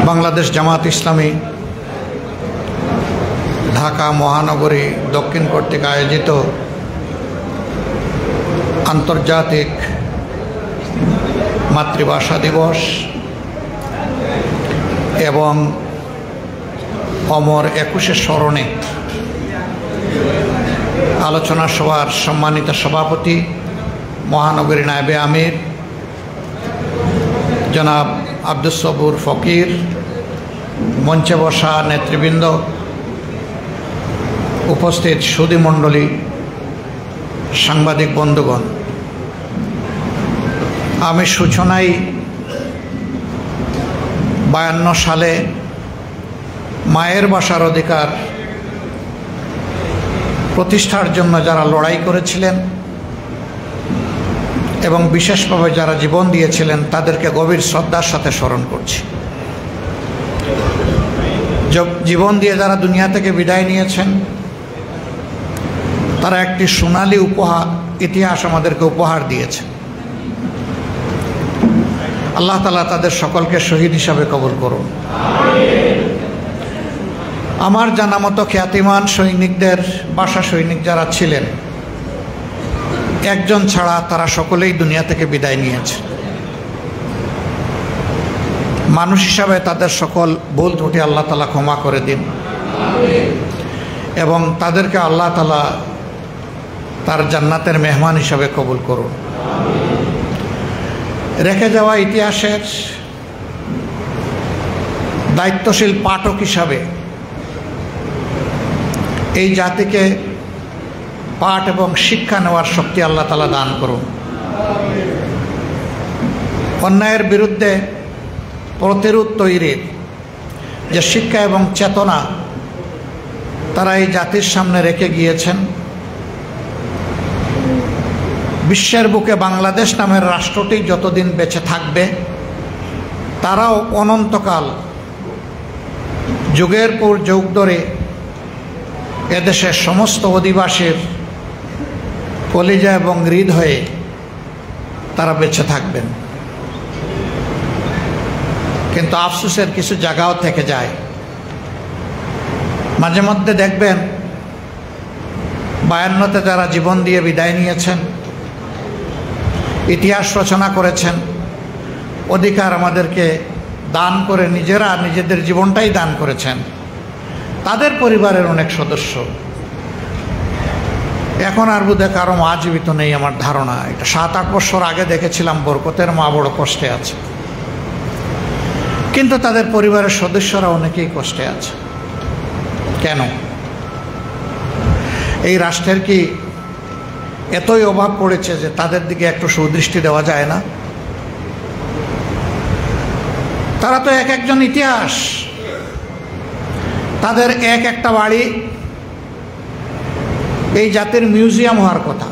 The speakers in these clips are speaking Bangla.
বাংলাদেশ জামাত ইসলামী ঢাকা মহানগরী দক্ষিণ কর্তৃক আয়োজিত আন্তর্জাতিক মাতৃভাষা দিবস এবং অমর ২১-এর স্মরণে আলোচনা সভার সম্মানিত সভাপতি মহানগরী নায়েবে আমির জনাব আব্দুস সবুর ফকির, মঞ্চে বসা নেতৃবৃন্দ, উপস্থিত সুধীমণ্ডলী, সাংবাদিক বন্ধুগণ, আমি সূচনায় ৫২ সালে মায়ের ভাষার অধিকার প্রতিষ্ঠার জন্য যারা লড়াই করেছিলেন এবং বিশেষভাবে যারা জীবন দিয়েছিলেন তাদেরকে গভীর শ্রদ্ধার সাথে স্মরণ করছি। জীবন দিয়ে যারা দুনিয়া থেকে বিদায় নিয়েছেন তারা একটি সোনালী ইতিহাস আমাদেরকে উপহার দিয়েছে। আল্লাহ তাআলা তাদের সকলকে শহীদ হিসাবে কবুল করুন। আমার জানা মতো খ্যাতিমান সৈনিকদের, ভাষা সৈনিক যারা ছিলেন, একজন ছাড়া তারা সকলেই দুনিয়া থেকে বিদায় নিয়েছে। মানুষ হিসাবে তাদের সকল ভুল ত্রুটি আল্লাহ তাআলা ক্ষমা করে দিন এবং তাদেরকে আল্লাহ তাআলা তার জান্নাতের মেহমান হিসাবে কবুল করুন। রেখে যাওয়া ইতিহাসের দায়িত্বশীল পাঠক হিসাবে এই জাতিকে পাঠ এবং শিক্ষা নেওয়ার শক্তি আল্লাহ তাআলা দান করুন। অন্যায়ের বিরুদ্ধে প্রতিরোধ তৈরির যে শিক্ষা এবং চেতনা তারা এই জাতির সামনে রেখে গিয়েছেন, বিশ্বের বুকে বাংলাদেশ নামের রাষ্ট্রটি যতদিন বেঁচে থাকবে তারাও অনন্তকাল যুগের পর যুগ ধরে এদেশের সমস্ত অধিবাসীর কলিজা এবং হৃদয়ে তারা বেঁচে থাকবেন। কিন্তু আফসোসের কিছু জায়গাও থেকে যায়। মাঝে মধ্যে দেখবেন ৫২তে যারা জীবন দিয়ে বিদায় নিয়েছেন, ইতিহাস রচনা করেছেন, অধিকার আমাদেরকে দান করে নিজেরা নিজেদের জীবনটাই দান করেছেন, তাদের পরিবারের অনেক সদস্য এখন আর বোধহয় কারো মা জীবিত নেই আমার ধারণা। এটা ৭-৮ বছর আগে দেখেছিলাম বরকতের মা বড় কষ্টে আছে, কিন্তু তাদের পরিবারের সদস্যরা অনেকেই কষ্টে আছে। কেন? এই রাষ্ট্রের কি এতই অভাব পড়েছে যে তাদের দিকে একটু সুদৃষ্টি দেওয়া যায় না? তারা তো এক একজন ইতিহাস, তাদের এক একটা বাড়ি এই জাতির মিউজিয়াম হওয়ার কথা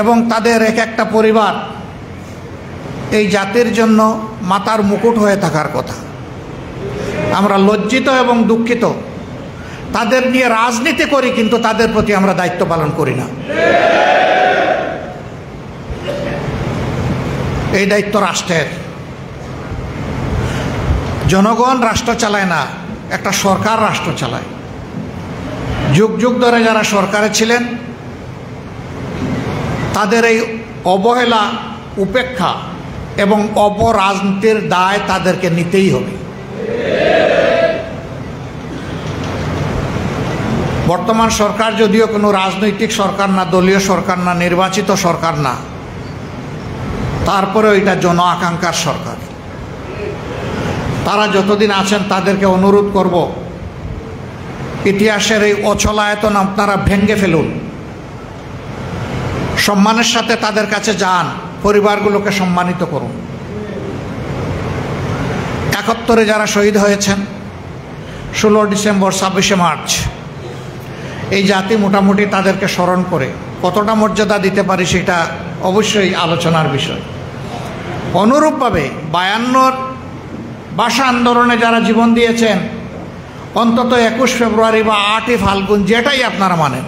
এবং তাদের এক একটা পরিবার এই জাতির জন্য মাথার মুকুট হয়ে থাকার কথা। আমরা লজ্জিত এবং দুঃখিত, তাদের নিয়ে রাজনীতি করি কিন্তু তাদের প্রতি আমরা দায়িত্ব পালন করি না। এই দায়িত্ব রাষ্ট্রের। জনগণ রাষ্ট্র চালায় না, একটা সরকার রাষ্ট্র চালায়। যুগ যুগ ধরে যারা সরকারে ছিলেন তাদের এই অবহেলা, উপেক্ষা এবং অপরাজনীতির দায় তাদেরকে নিতেই হবে। বর্তমান সরকার যদিও কোনো রাজনৈতিক সরকার না, দলীয় সরকার না, নির্বাচিত সরকার না, তারপরেও এটা জন আকাঙ্ক্ষার সরকার। তারা যতদিন আছেন তাদেরকে অনুরোধ করব, ইতিহাসের এই অচলায়তন আপনারা ভেঙে ফেলুন, সম্মানের সাথে তাদের কাছে যান, পরিবারগুলোকে সম্মানিত করুন। ৭১ যারা শহীদ হয়েছেন, ১৬ ডিসেম্বর, ২৬শে মার্চ, এই জাতি মোটামুটি তাদেরকে স্মরণ করে কতটা মর্যাদা দিতে পারি সেটা অবশ্যই আলোচনার বিষয়। অনুরূপভাবে ৫২ ভাষা আন্দোলনে যারা জীবন দিয়েছেন, অন্তত ২১ ফেব্রুয়ারি বা ৮ই ফাল্গুন, যেটাই আপনারা মানেন,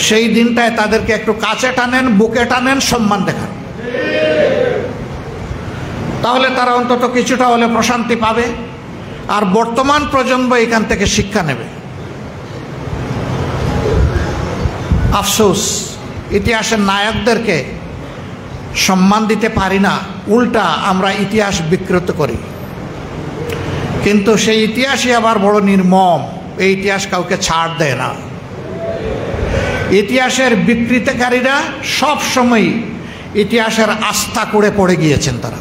সেই দিনটায় তাদেরকে একটু কাছে টানেন, বুকে টানেন, সম্মান দেখান। তাহলে তারা অন্তত কিছুটা হলে প্রশান্তি পাবে, আর বর্তমান প্রজন্ম এখান থেকে শিক্ষা নেবে। আফসোস, ইতিহাসের নায়কদেরকে সম্মান দিতে পারি না, উল্টা আমরা ইতিহাস বিকৃত করি। কিন্তু সেই ইতিহাসই আবার বড় নির্মম, এই ইতিহাস কাউকে ছাড় দেয় না। ইতিহাসের বিকৃতকারীরা সব সময় ইতিহাসের আস্থা করে পড়ে গিয়েছেন। তারা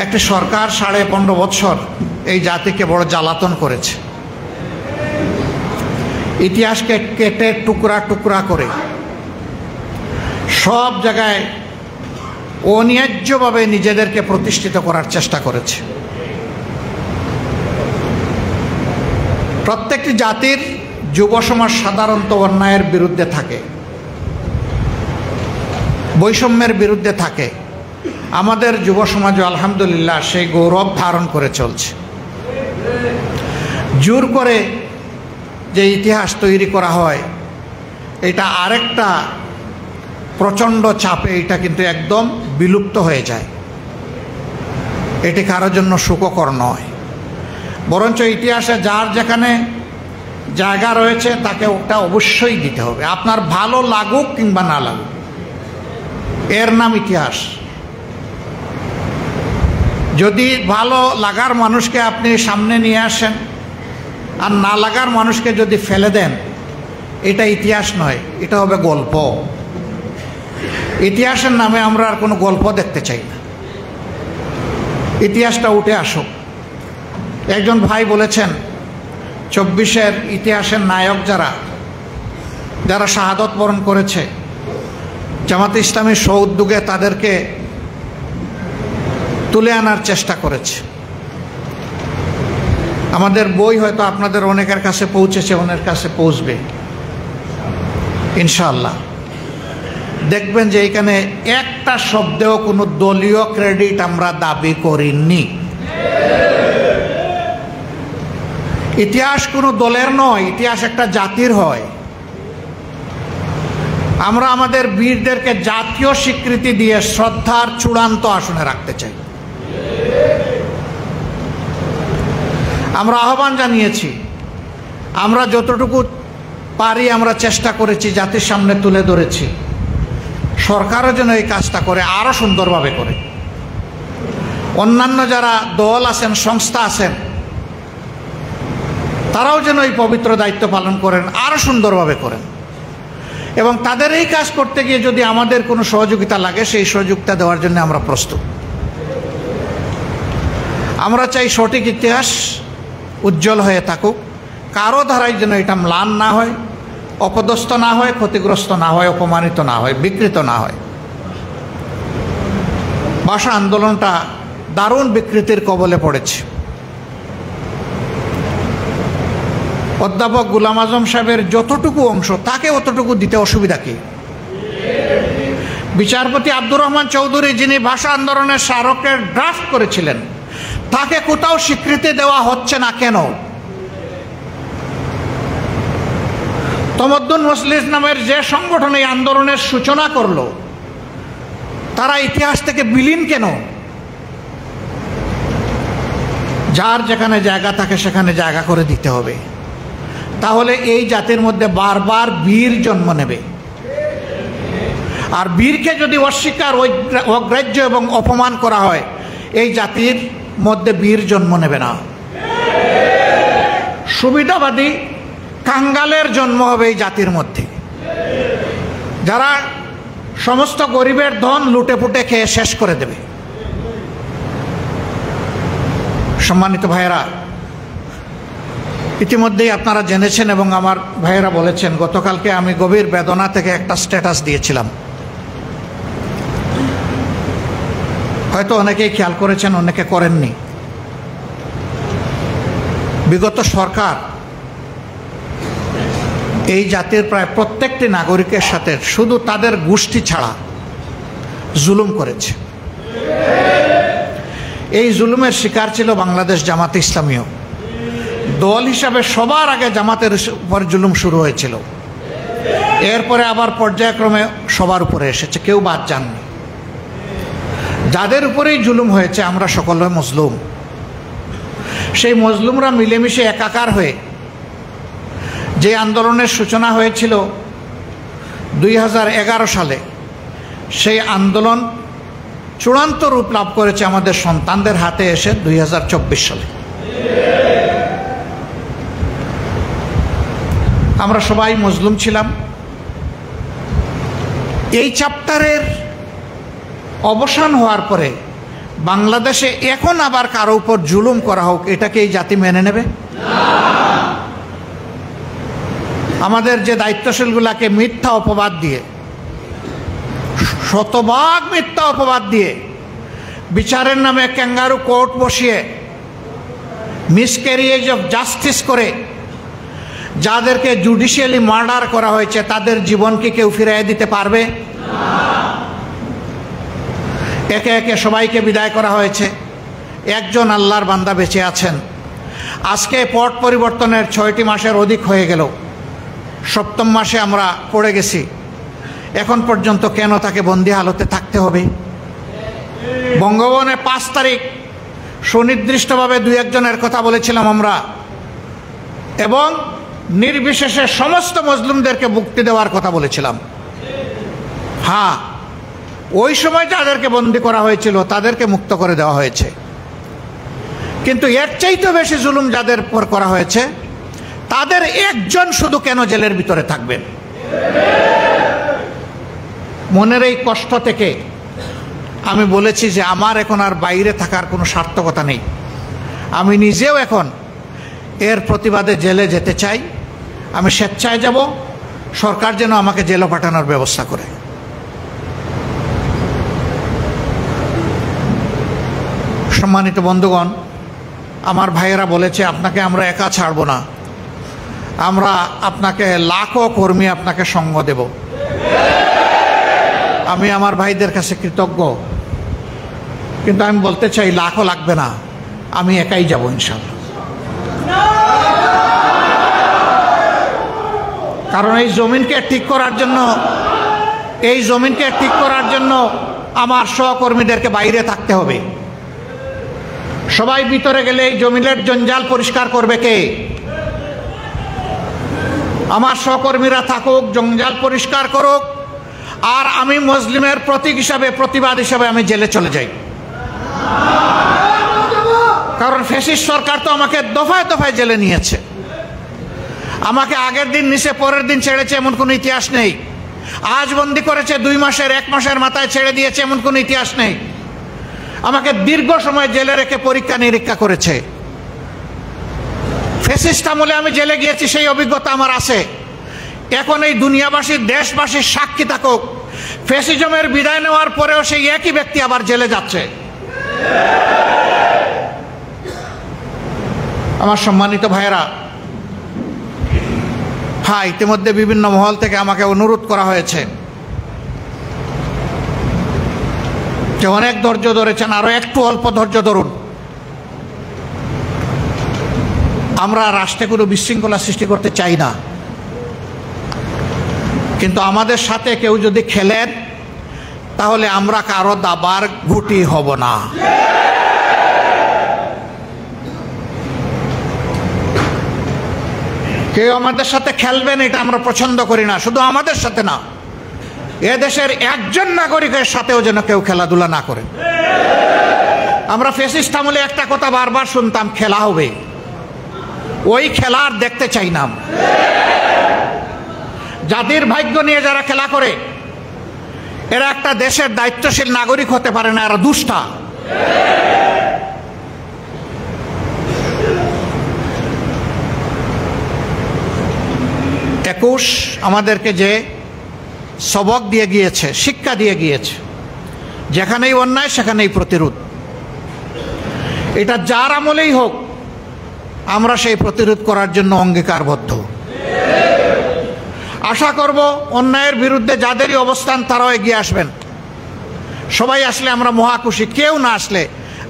একটি সরকার 15.5 বছর এই জাতিকে বড় জ্বালাতন করেছে। ইতিহাসকে কেটে টুকরা টুকরা করে সব জায়গায় অন্যায্যভাবে নিজেদেরকে প্রতিষ্ঠিত করার চেষ্টা করেছে। প্রত্যেকটি জাতির যুব সমাজ সাধারণত অন্যায়ের বিরুদ্ধে থাকে, বৈষম্যের বিরুদ্ধে থাকে। আমাদের যুব সমাজও আলহামদুলিল্লাহ সেই গৌরব ধারণ করে চলছে। জোর করে যে ইতিহাস তৈরি করা হয়, এটা আরেকটা প্রচণ্ড চাপে এটা কিন্তু একদম বিলুপ্ত হয়ে যায়। এটি কারোর জন্য সুখকর নয়, বরঞ্চ ইতিহাসে যার যেখানে জায়গা রয়েছে তাকে ওটা অবশ্যই দিতে হবে, আপনার ভালো লাগুক কিংবা না লাগুক। এর নাম ইতিহাস। যদি ভালো লাগার মানুষকে আপনি সামনে নিয়ে আসেন আর না লাগার মানুষকে যদি ফেলে দেন, এটা ইতিহাস নয়, এটা হবে গল্প। ইতিহাসের নামে আমরা আর কোনো গল্প দেখতে চাই না। ইতিহাসটা উঠে আসুক। একজন ভাই বলেছেন 24-এর ইতিহাসের নায়ক যারা শাহাদত বরণ করেছে, জামাতে ইসলামী স্ব-উদ্যোগে তাদেরকে তুলে আনার চেষ্টা করেছে। আমাদের বই হয়তো আপনাদের অনেকের কাছে পৌঁছেছে, অনেকের কাছে পৌঁছবে ইনশাআল্লাহ। দেখবেন যে এখানে একটা শব্দেও কোনো দলীয় ক্রেডিট আমরা দাবি করিনি। ইতিহাস কোনো দলের নয়, ইতিহাস একটা জাতির হয়। আমরা আমাদের বীরদেরকে জাতীয় স্বীকৃতি দিয়ে শ্রদ্ধার চূড়ান্ত আসনে রাখতে চাই। আমরা আহ্বান জানিয়েছি, আমরা যতটুকু পারি আমরা চেষ্টা করেছি, জাতির সামনে তুলে ধরেছি। সরকারও যেন এই কাজটা করে, আরও সুন্দরভাবে করে। অন্যান্য যারা দল আছেন, সংস্থা আছেন, তারাও যেন এই পবিত্র দায়িত্ব পালন করেন, আরও সুন্দরভাবে করেন। এবং তাদের এই কাজ করতে গিয়ে যদি আমাদের কোনো সহযোগিতা লাগে, সেই সহযোগিতা দেওয়ার জন্য আমরা প্রস্তুত। আমরা চাই সঠিক ইতিহাস উজ্জ্বল হয়ে থাকুক, কারো ধারায় যেন এটা ম্লান না হয়, অপদস্থ না হয়, ক্ষতিগ্রস্ত না হয়, অপমানিত না হয়, বিকৃত না হয়। ভাষা আন্দোলনটা দারুণ বিকৃতির কবলে পড়েছে। অধ্যাপক গোলাম আজম সাহেবের যতটুকু অংশ, তাকে অতটুকু দিতে অসুবিধা কি? বিচারপতি আব্দুর রহমান চৌধুরী, যিনি ভাষা আন্দোলনের স্মারকের ড্রাফট করেছিলেন, তাকে কোথাও স্বীকৃতি দেওয়া হচ্ছে না কেন? তমদ্দুন মজলিস নামের যে সংগঠন এই আন্দোলনের সূচনা করলো, তারা ইতিহাস থেকে বিলীন কেন? যার যেখানে জায়গা থাকে সেখানে জায়গা করে দিতে হবে। তাহলে এই জাতির মধ্যে বারবার বীর জন্ম নেবে। আর বীরকে যদি অস্বীকার, অগ্রাহ্য এবং অপমান করা হয়, এই জাতির মধ্যে বীর জন্ম নেবে না। সুবিধাবাদী কাঙ্গালের জন্ম হবে এই জাতির মধ্যে, যারা সমস্ত গরিবের ধন লুটে পুটে খেয়ে শেষ করে দেবে। সম্মানিত ভাইয়েরা, ইতিমধ্যেই আপনারা জেনেছেন এবং আমার ভাইয়েরা বলেছেন, গতকালকে আমি গভীর বেদনা থেকে একটা স্ট্যাটাস দিয়েছিলাম। হয়তো অনেকেই খেয়াল করেছেন, অনেকে করেননি। বিগত সরকার এই জাতির প্রায় প্রত্যেকটি নাগরিকের সাথে শুধু তাদের গোষ্ঠী ছাড়া জুলুম করেছে। এই জুলুমের শিকার ছিল বাংলাদেশ জামাতে ইসলামীও। দল হিসাবে সবার আগে জামাতের উপর জুলুম শুরু হয়েছিল। এরপরে আবার পর্যায়ক্রমে সবার উপরে এসেছে, কেউ বাদ যাননি। যাদের উপরেই জুলুম হয়েছে আমরা সকলে মজলুম। সেই মজলুমরা মিলেমিশে একাকার হয়ে যে আন্দোলনের সূচনা হয়েছিল 2011 সালে, সেই আন্দোলন চূড়ান্ত রূপ লাভ করেছে আমাদের সন্তানদের হাতে এসে 2024 সালে। আমরা সবাই মজলুম ছিলাম। এই চ্যাপ্টারের অবসান হওয়ার পরে বাংলাদেশে এখন আবার কারো উপর জুলুম করা হোক, এটাকে এই জাতি মেনে নেবে? আমাদের যে দায়িত্বশীলগুলাকে মিথ্যা অপবাদ দিয়ে, শতভাগ মিথ্যা অপবাদ দিয়ে, বিচারের নামে ক্যাঙ্গারু কোর্ট বসিয়ে মিসক্যারিয়েজ অফ জাস্টিস করে যাদেরকে জুডিশিয়ালি মার্ডার করা হয়েছে তাদের জীবন কি কেউ ফিরিয়ে দিতে পারবে? একে একে সবাইকে বিদায় করা হয়েছে। একজন আল্লাহর বান্দা বেঁচে আছেন। আজকে পট পরিবর্তনের 6টি মাসের অধিক হয়ে গেল, 7ম মাসে আমরা পড়ে গেছি। এখন পর্যন্ত কেন তাকে বন্দি হালতে থাকতে হবে? বঙ্গভবনে 5 তারিখ সুনির্দিষ্টভাবে 2-1 জনের কথা বলেছিলাম আমরা, এবং নির্বিশেষে সমস্ত মুসলিমদেরকে মুক্তি দেওয়ার কথা বলেছিলাম। হ্যাঁ, ওই সময় যাদেরকে বন্দি করা হয়েছিল তাদেরকে মুক্ত করে দেওয়া হয়েছে, কিন্তু এর চাইতে বেশি জুলুম যাদের উপর করা হয়েছে তাদের একজন শুধু কেন জেলের ভিতরে থাকবেন? মনের এই কষ্ট থেকে আমি বলেছি যে আমার এখন আর বাইরে থাকার কোনো সার্থকতা নেই। আমি নিজেও এখন এর প্রতিবাদে জেলে যেতে চাই। আমি স্বেচ্ছায় যাব, সরকার যেন আমাকে জেলে পাঠানোর ব্যবস্থা করে। সম্মানিত বন্ধুগণ, আমার ভাইয়েরা বলেছে আপনাকে আমরা একা ছাড়ব না, আমরা আপনাকে লাখো কর্মী আপনাকে সঙ্গ দেব। আমি আমার ভাইদের কাছে কৃতজ্ঞ, কিন্তু আমি বলতে চাই লাখও লাগবে না, আমি একাই যাব ইনশাআল্লাহ। কারণ এই জমিনকে ঠিক করার জন্য আমার সহকর্মীদেরকে বাইরে থাকতে হবে। সবাই ভিতরে গেলে এই জমিনের জঞ্জাল পরিষ্কার করবে কে? আমার সহকর্মীরা থাকুক, জঞ্জাল পরিষ্কার করুক, আর আমি মুসলিমের প্রতীক হিসাবে, প্রতিবাদ হিসাবে আমি জেলে চলে যাই। কারণ ফ্যাসিস্ট সরকার তো আমাকে দফায় দফায় জেলে নিয়েছে। আমাকে আগের দিন নিচে পরের দিন ছেড়েছে এমন কোনো ইতিহাস নেই। আজ বন্দি করেছে 2 মাসের, 1 মাসের মাথায় ছেড়ে দিয়েছে এমন কোনো ইতিহাস নেই। আমাকে দীর্ঘ সময় জেলে রেখে পরীক্ষা নিরীক্ষা করেছে। ফ্যাসিস্ট আমলে আমি জেলে গিয়েছি, সেই অভিজ্ঞতা আমার আছে। এখন এই দুনিয়াবাসী, দেশবাসীর সাক্ষী থাকুক, ফ্যাসিজমের বিদায় নেওয়ার পরেও সেই একই ব্যক্তি আবার জেলে যাচ্ছে। আমার সম্মানিত ভাইয়েরা, হ্যাঁ, ইতিমধ্যে বিভিন্ন মহল থেকে আমাকে অনুরোধ করা হয়েছে যে অনেক ধৈর্য ধরেছেন, আরো একটু অল্প ধৈর্য ধরুন। আমরা রাষ্ট্রে কোনো বিশৃঙ্খলা সৃষ্টি করতে চাই না, কিন্তু আমাদের সাথে কেউ যদি খেলেন তাহলে আমরা কারো দাবার গুটি হব না। কেউ আমাদের সাথে খেলবেন এটা আমরা পছন্দ করি না। শুধু আমাদের সাথে না, এদেশের একজন নাগরিকের সাথেও যেন কেউ খেলাধুলা না করে। আমরা ফ্যাসিস্ট আমলে একটা কথা বারবার শুনতাম, খেলা হবে। ওই খেলা আর দেখতে চাই না। জাতির ভাগ্য নিয়ে যারা খেলা করে এরা একটা দেশের দায়িত্বশীল নাগরিক হতে পারে না, এরা দুষ্টা। একুশ আমাদেরকে যে সবক দিয়ে গিয়েছে, শিক্ষা দিয়ে গিয়েছে, যেখানেই অন্যায় সেখানেই প্রতিরোধ। এটা যার আমলেই হোক আমরা সেই প্রতিরোধ করার জন্য অঙ্গীকারবদ্ধ। আশা করব অন্যায়ের বিরুদ্ধে যাদেরই অবস্থান তারাও এগিয়ে আসবেন। সবাই আসলে আমরা মহাখুশি, কেউ না আসলে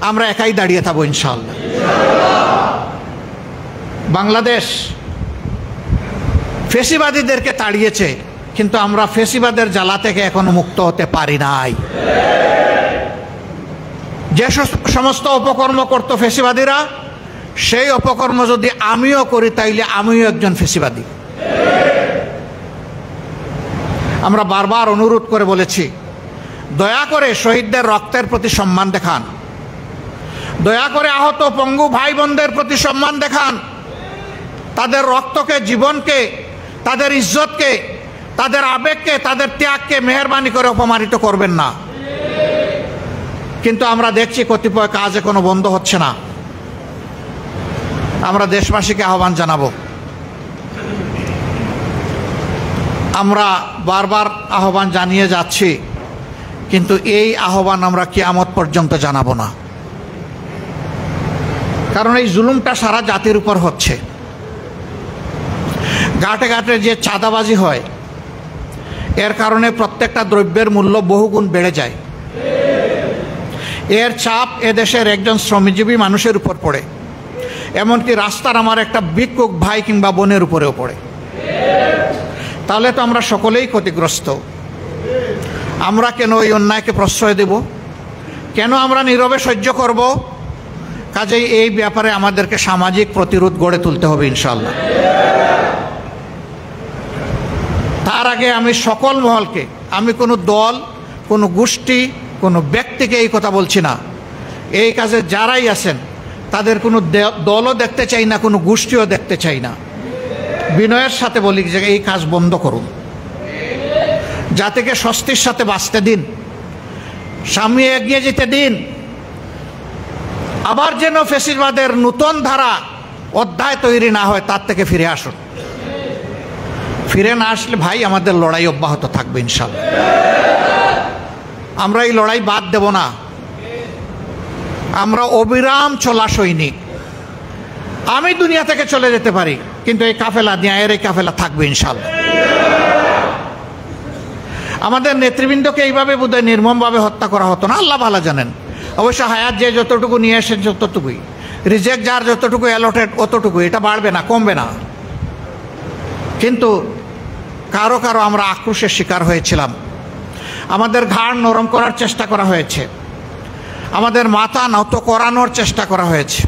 আমরা একাই দাঁড়িয়ে থাকবো ইনশাআল্লাহ। বাংলাদেশ ফ্যাসিবাদীদেরকে তাড়িয়েছে, কিন্তু আমরা ফেসিবাদের জ্বালা থেকে এখনো মুক্ত হতে পারি নাই। যে সমস্ত অপকর্ম করত ফেসিবাদীরা, সেই অপকর্ম যদি আমিও করি তাইলে আমিও একজন ফেসিবাদী। আমরা বারবার অনুরোধ করে বলেছি, দয়া করে শহীদদের রক্তের প্রতি সম্মান দেখান, দয়া করে আহত পঙ্গু ভাই বোনদের প্রতি সম্মান দেখান। তাদের রক্তকে, জীবনকে, তাদের ইজ্জতকে, তাদের আবেগকে, তাদের ত্যাগকে মেহেরবানি করে অপমানিত করবেন না। কিন্তু আমরা দেখছি কতিপয় কাজ এখনো বন্ধ হচ্ছে না। আমরা দেশবাসীকে আহ্বান জানাবো, আমরা বারবার আহ্বান জানিয়ে যাচ্ছি, কিন্তু এই আহ্বান আমরা কিয়ামত পর্যন্ত জানাবো না। কারণ এই জুলুমটা সারা জাতির উপর হচ্ছে। ঘাটে ঘাটে যে চাঁদাবাজি হয়, এর কারণে প্রত্যেকটা দ্রব্যের মূল্য বহুগুণ বেড়ে যায়। এর চাপ এদেশের একজন শ্রমজীবী মানুষের উপর পড়ে, এমনকি রাস্তার আমার একটা ভিক্ষুক ভাই কিংবা বোনের উপরেও পড়ে। তাহলে তো আমরা সকলেই ক্ষতিগ্রস্ত। আমরা কেন এই অন্যায়কে প্রশ্রয় দেব? কেন আমরা নীরবে সহ্য করব? কাজেই এই ব্যাপারে আমাদেরকে সামাজিক প্রতিরোধ গড়ে তুলতে হবে ইনশাআল্লাহ। তার আগে আমি সকল মহলকে, আমি কোনো দল, কোনো গোষ্ঠী, কোনো ব্যক্তিকে এই কথা বলছি না। এই কাজে যারাই আছেন তাদের কোনো দলও দেখতে চাই না, কোনো গোষ্ঠীও দেখতে চাই না। বিনয়ের সাথে বলি যে এই কাজ বন্ধ করুন, জাতিকে স্বস্তির সাথে বাঁচতে দিন, সামনে এগিয়ে যেতে দিন। আবার যেন ফ্যাসিবাদের নূতন ধারা অধ্যায় তৈরি না হয়, তার থেকে ফিরে আসুন। ফিরে না আসলে ভাই আমাদের লড়াই অব্যাহত থাকবে ইনশাআল্লাহ। আমরা এই লড়াই বাদ দেব না। আমরা অবিরাম চলা সৈনিক। আমি দুনিয়া থেকে চলে যেতে পারি, কিন্তু এই কাফেলা, ন্যায়ের এই কাফেলা থাকবে ইনশাআল্লাহ। আমাদের নেতৃবৃন্দকে এইভাবে বোধহয় নির্মমভাবে হত্যা করা হতো না, আল্লাহ ভালো জানেন। অবশ্য হায়াত যে যতটুকু নিয়ে এসেন ততটুকুই, রিজেক্ট যার যতটুকু অ্যালটেড অতটুকুই, এটা বাড়বে না, কমবে না। কিন্তু কারো কারো আমরা আক্রোশের শিকার হয়েছিলাম। আমাদের ঘাড় নরম করার চেষ্টা করা হয়েছে, আমাদের মাথা নত করানোর চেষ্টা করা হয়েছে।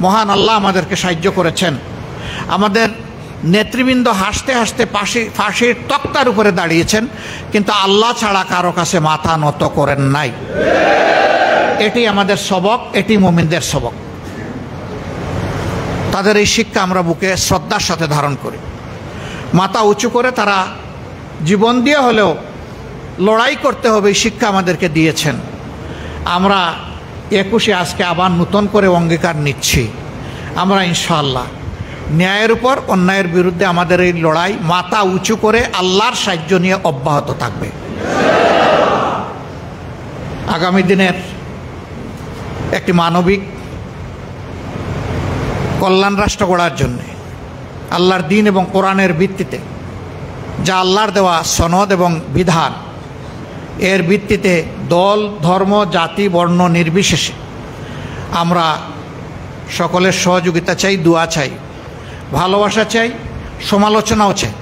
মহান আল্লাহ আমাদেরকে সাহায্য করেছেন। আমাদের নেতৃবৃন্দ হাসতে হাসতে ফাঁসির তক্তার উপরে দাঁড়িয়েছেন, কিন্তু আল্লাহ ছাড়া কারো কাছে মাথা নত করেন নাই। এটি আমাদের সবক, এটি মুমিনদের সবক। তাদের এই শিক্ষা আমরা বুকে শ্রদ্ধার সাথে ধারণ করি। মাথা উঁচু করে তারা জীবন দিয়ে হলেও লড়াই করতে হবে, এই শিক্ষা আমাদেরকে দিয়েছেন। আমরা 21-এ আজকে আবার নতুন করে অঙ্গীকার নিচ্ছি। আমরা ইনশাআল্লাহ ন্যায়ের উপর অন্যায়ের বিরুদ্ধে আমাদের এই লড়াই মাথা উঁচু করে আল্লাহর সাহায্য নিয়ে অব্যাহত থাকবে। আগামী দিনের একটি মানবিক কল্যাণ রাষ্ট্র গড়ার জন্যে আল্লাহর দ্বীন এবং কোরআনের ভিত্তিতে, যা আল্লাহর দেওয়া সনদ এবং বিধান, এর ভিত্তিতে দল, ধর্ম, জাতি, বর্ণ নির্বিশেষে আমরা সকলের সহযোগিতা চাই, দোয়া চাই, ভালোবাসা চাই, সমালোচনাও চাই।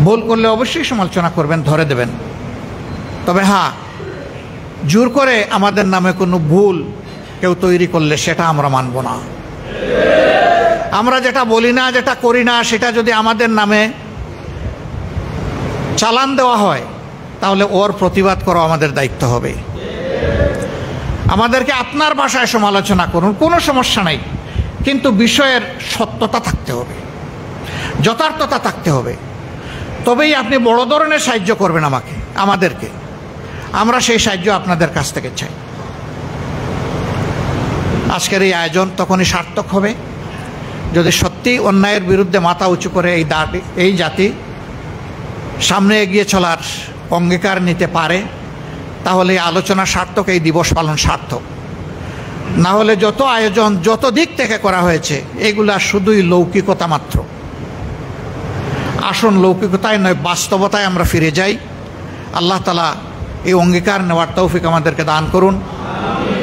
ভুল করলে অবশ্যই সমালোচনা করবেন, ধরে দেবেন। তবে হ্যাঁ, জোর করে আমাদের নামে কোনো ভুল কেউ তৈরি করলে সেটা আমরা মানব না। আমরা যেটা বলি না, যেটা করি না, সেটা যদি আমাদের নামে চালান দেওয়া হয়, তাহলে ওর প্রতিবাদ করা আমাদের দায়িত্ব হবে। আমাদেরকে আপনার ভাষায় সমালোচনা করুন, কোনো সমস্যা নাই, কিন্তু বিষয়ের সত্যতা থাকতে হবে, যথার্থতা থাকতে হবে। তবেই আপনি বড় ধরনের সাহায্য করবেন আমাদেরকে। আমরা সেই সাহায্য আপনাদের কাছ থেকে চাই। আজকের এই আয়োজন তখনই সার্থক হবে যদি সত্যি অন্যায়ের বিরুদ্ধে মাথা উঁচু করে এই জাতি সামনে এগিয়ে চলার অঙ্গীকার নিতে পারে। তাহলে এই আলোচনা সার্থক, এই দিবস পালন সার্থক। না হলে যত আয়োজন যত দিক থেকে করা হয়েছে, এগুলা শুধুই লৌকিকতা মাত্র। আসুন লৌকিকতায় নয়, বাস্তবতায় আমরা ফিরে যাই। আল্লাহ তাআলা এই অঙ্গীকার নেওয়ার তৌফিক আমাদেরকে দান করুন।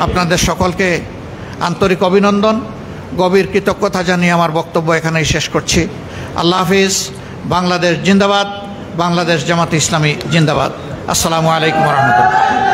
আপনাদের সকলকে আন্তরিক অভিনন্দন, গভীর কৃতজ্ঞতা জানিয়ে আমার বক্তব্য এখানেই শেষ করছি। আল্লাহ হাফিজ। বাংলাদেশ জিন্দাবাদ, বাংলাদেশ জামাত ইসলামী জিন্দাবাদ। আসসালামু আলাইকুম রহমতুল্লাহ।